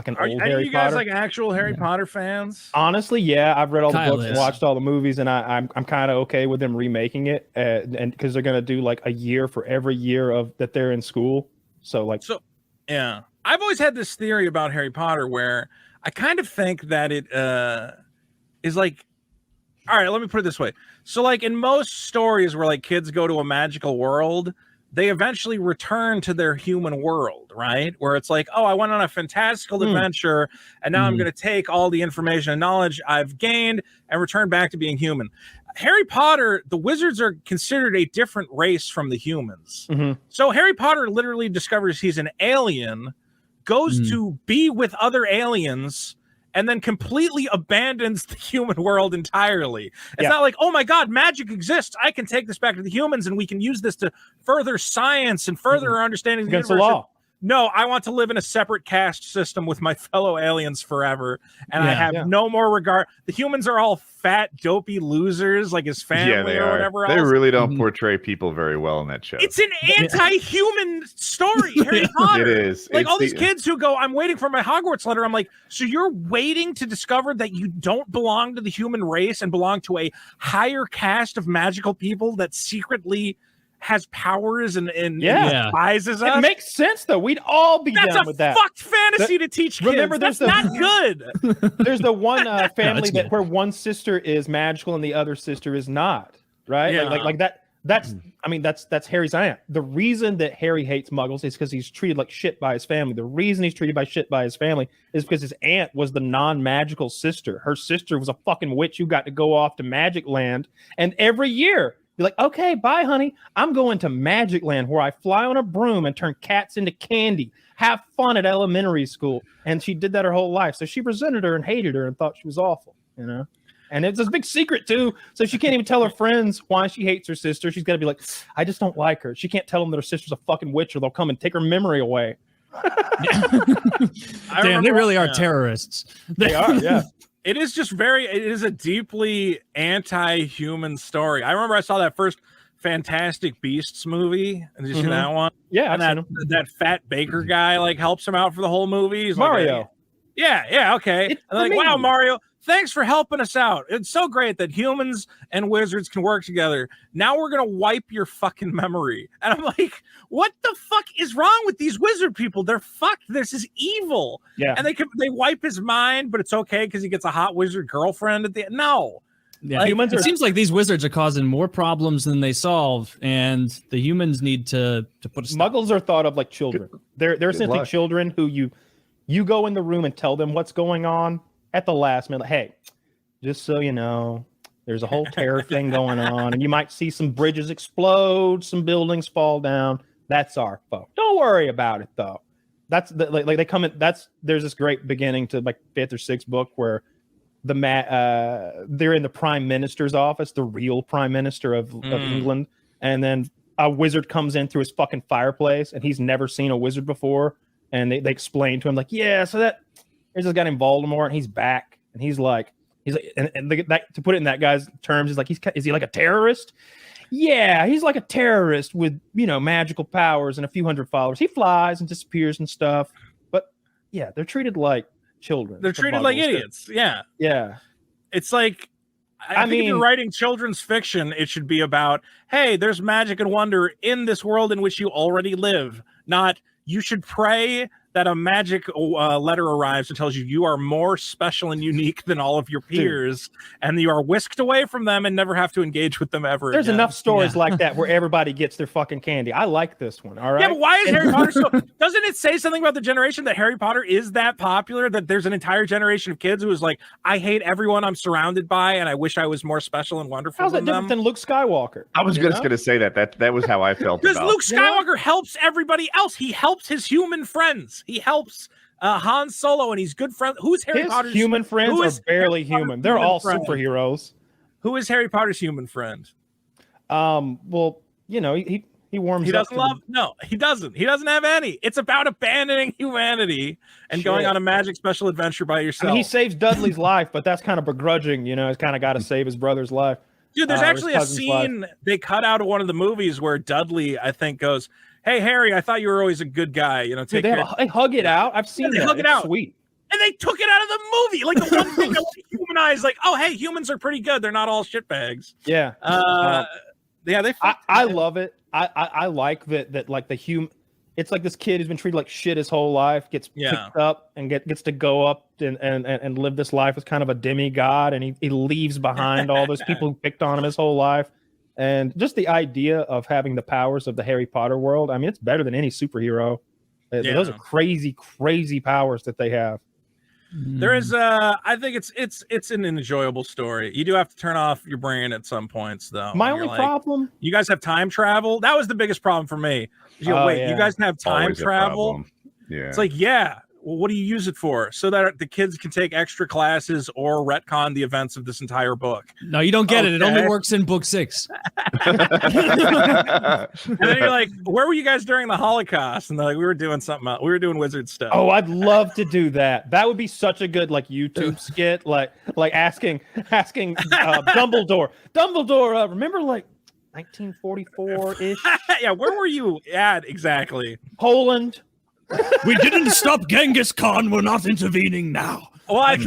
an Are old any of Harry you guys Potter. like actual Harry Potter fans? Honestly, yeah, I've read all the Kyle books and is. watched all the movies, and I'm kind of okay with them remaking it, and because they're gonna do like a year for every year of that they're in school. So like, So, yeah, I've always had this theory about Harry Potter where I kind of think that it is like, all right, let me put it this way. So, like in most stories where like kids go to a magical world, they eventually return to their human world, right? Where it's like, oh, I went on a fantastical adventure, and now I'm going to take all the information and knowledge I've gained and return back to being human. Harry Potter, the wizards are considered a different race from the humans. So Harry Potter literally discovers he's an alien, goes to be with other aliens, and then completely abandons the human world entirely. It's not like, oh my God, magic exists. I can take this back to the humans and we can use this to further science and further our understanding of the against the universe. law. No, I want to live in a separate caste system with my fellow aliens forever. And I have no more regard. The humans are all fat, dopey losers like his family or whatever else. They really don't portray people very well in that show. It's an anti-human story, Harry Potter. It is. Like It's all these kids who go, I'm waiting for my Hogwarts letter. I'm like, so you're waiting to discover that you don't belong to the human race and belong to a higher caste of magical people that secretly has powers and despises us? It makes sense though. We'd all be down with that. That's a fucked fantasy to teach kids. Remember, that's not good. There's the one family where one sister is magical and the other sister is not. Right? Yeah. Like that. That's Harry's aunt. The reason that Harry hates Muggles is because he's treated like shit by his family. The reason he's treated by shit by his family is because his aunt was the non-magical sister. Her sister was a fucking witch who got to go off to Magic Land, and every year be like, okay, bye, honey. I'm going to Magic Land where I fly on a broom and turn cats into candy. Have fun at elementary school. And she did that her whole life. So she resented her and hated her and thought she was awful, you know? And it's a big secret, too. So she can't even tell her friends why she hates her sister. She's got to be like, I just don't like her. She can't tell them that her sister's a fucking witch or they'll come and take her memory away. Damn, they really are terrorists. They are, yeah. It is just it is a deeply anti-human story. I remember I saw that first Fantastic Beasts movie. Did you see that one? Yeah. And that fat baker guy like helps him out for the whole movie. He's Mario. Like, yeah, okay. And like, wow, Mario, thanks for helping us out. It's so great that humans and wizards can work together. Now we're gonna wipe your fucking memory. And I'm like, what the fuck is wrong with these wizard people? They're fucked. This is evil. Yeah. And they wipe his mind, but it's okay because he gets a hot wizard girlfriend at the end. No. Yeah, it seems like these wizards are causing more problems than they solve, and the humans need to put a stop. Muggles are thought of like children. They're essentially children who you go in the room and tell them what's going on at the last minute. Like, hey, just so you know, there's a whole terror thing going on, and you might see some bridges explode, some buildings fall down. That's our foe. Don't worry about it though. That's like they come in. There's this great beginning to like 5th or 6th book where they're in the prime minister's office, the real prime minister of England, and then a wizard comes in through his fucking fireplace, and he's never seen a wizard before, and they explain to him like, yeah, so there's this guy named Voldemort, and he's back, and he's like, to put it in that guy's terms, he's like, is he like a terrorist? Yeah, he's like a terrorist with magical powers and a few hundred followers. He flies and disappears and stuff, but yeah, they're treated like children. They're treated like idiots. Yeah. It's like, I think if you're writing children's fiction, it should be about, hey, there's magic and wonder in this world in which you already live. Not, you should pray that a magic letter arrives and tells you you are more special and unique than all of your peers, and you are whisked away from them and never have to engage with them ever There's again. enough stories like that where everybody gets their fucking candy. I like this one, all right? Yeah, but why is Harry Potter so... Doesn't it say something about the generation that Harry Potter is that popular, that there's an entire generation of kids who is like, I hate everyone I'm surrounded by, and I wish I was more special and wonderful How's that than different them? than Luke Skywalker? I was just going to say that was how I felt Because about Luke Skywalker helps everybody else. He helps his human friends. He helps Han Solo, and he's good friends. Who's Harry Potter's human friends are barely human. They're all superheroes. Who is Harry Potter's human friend? Well, he warms. He doesn't love. No, he doesn't. He doesn't have any. It's about abandoning humanity and going on a magic special adventure by yourself. I mean, he saves Dudley's life, but that's kind of begrudging. He's kind of got to save his brother's life. Dude, there's actually a scene they cut out of one of the movies where Dudley, I think, goes, "Hey Harry, I thought you were always a good guy. Take care." They hug it out. I've seen that. Hug it out. Sweet. they took it out of the movie. Like the one thing that humanized, like, oh hey, humans are pretty good. They're not all shitbags. Yeah. Yeah, I love it. I like that like the it's like this kid who's been treated like shit his whole life gets picked up and gets to go up and live this life as kind of a demigod, and he leaves behind all those people who picked on him his whole life. And just the idea of having the powers of the Harry Potter world, I mean, it's better than any superhero. Those are crazy powers that they have. There is I think it's an enjoyable story. You do have to turn off your brain at some points though. My only problem, you guys have time travel. That was the biggest problem for me. You guys have time Always travel. Yeah. It's like, well, what do you use it for? So that the kids can take extra classes or retcon the events of this entire book. No, you don't get it. It only works in book 6. And then you're like, where were you guys during the Holocaust? And they're like, we were doing something else. We were doing wizard stuff. Oh, I'd love to do that. That would be such a good like YouTube skit, like asking Dumbledore, remember like 1944-ish? Yeah, where were you at exactly? Poland. We didn't stop Genghis Khan. We're not intervening now. Well, I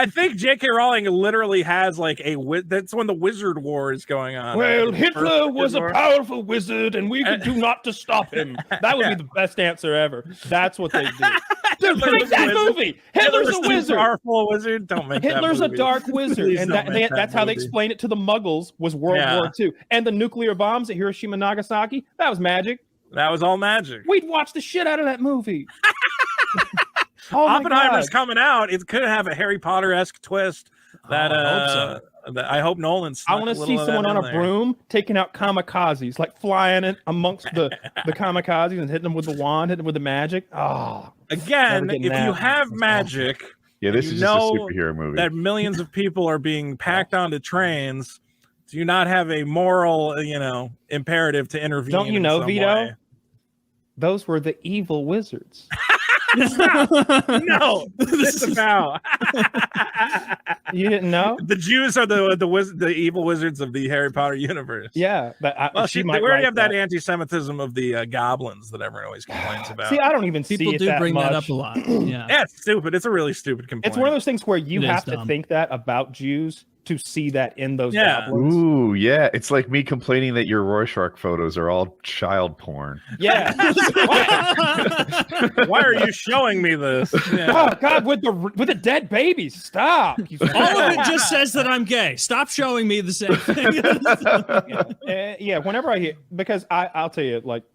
think J.K. Rowling literally has like that's when the Wizard War is going on. Well, Hitler was a powerful wizard, and we could do not to stop him. That would be the best answer ever. That's what they do. Dude, make that movie. Hitler's a wizard. Powerful wizard. Don't make Hitler's that a dark wizard, and that's how they explain it to the Muggles. Was World War II, and the nuclear bombs at Hiroshima and Nagasaki. That was magic. That was all magic. We'd watch the shit out of that movie. Oppenheimer's coming out. It could have a Harry Potter-esque twist. That I hope Nolan's. I want to see someone on a broom taking out kamikazes, like flying it amongst the kamikazes and hitting them with the wand, hitting them with the magic. Oh, again, if you have magic, this is just a superhero movie. That millions of people are being packed onto trains. Do you not have a moral, imperative to intervene? Don't you know, Vito? Way? Those were the evil wizards. No, disavow. You didn't know? The Jews are the evil wizards of the Harry Potter universe. Yeah, but we already have that anti-Semitism of the goblins that everyone always complains about. See, I don't even see it do that bring much. that up a lot. Yeah, it's stupid. It's a really stupid complaint. It's one of those things where you have to think that about Jews to see that in those goblins. Ooh, yeah. It's like me complaining that your Rorschach photos are all child porn. Yeah. Why are you showing me this? Yeah. Oh God, with the dead babies. Stop. All of it just says that I'm gay. Stop showing me the same thing. Yeah, whenever I hear, because I'll tell you, look,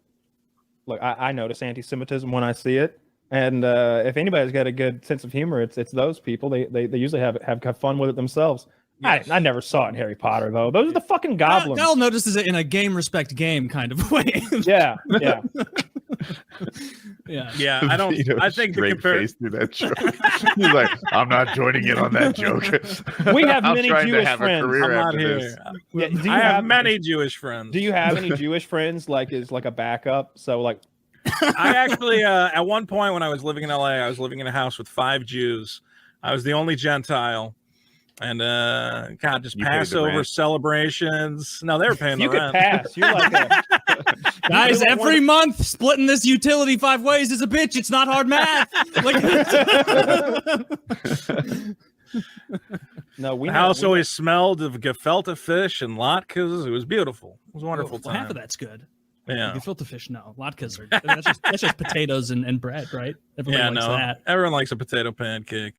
I notice anti-Semitism when I see it. And if anybody's got a good sense of humor, it's those people. They usually have fun with it themselves. Yes. I never saw it in Harry Potter though. Those are the fucking goblins. Dell notices it in a game respect game kind of way. Yeah. Yeah. I don't. I think the face through that joke. He's like, I'm not joining in on that joke. We have many Jewish friends. I'm not here. I have many Jewish friends. Do you have any Jewish friends? Like, is like a backup? So like. I actually, at one point when I was living in LA, I was living in a house with 5 Jews. I was the only Gentile. And God, just Passover celebrations. No, they were paying the rent. You could pass. You're like guys, every month splitting this utility 5 ways is a bitch. It's not hard math. No, the house always smelled of gefilte fish and latkes. It was beautiful. It was a wonderful time. Half of that's good. Yeah, gefilte fish. No, latkes are that's just potatoes and bread, right? Everyone likes that. Everyone likes a potato pancake.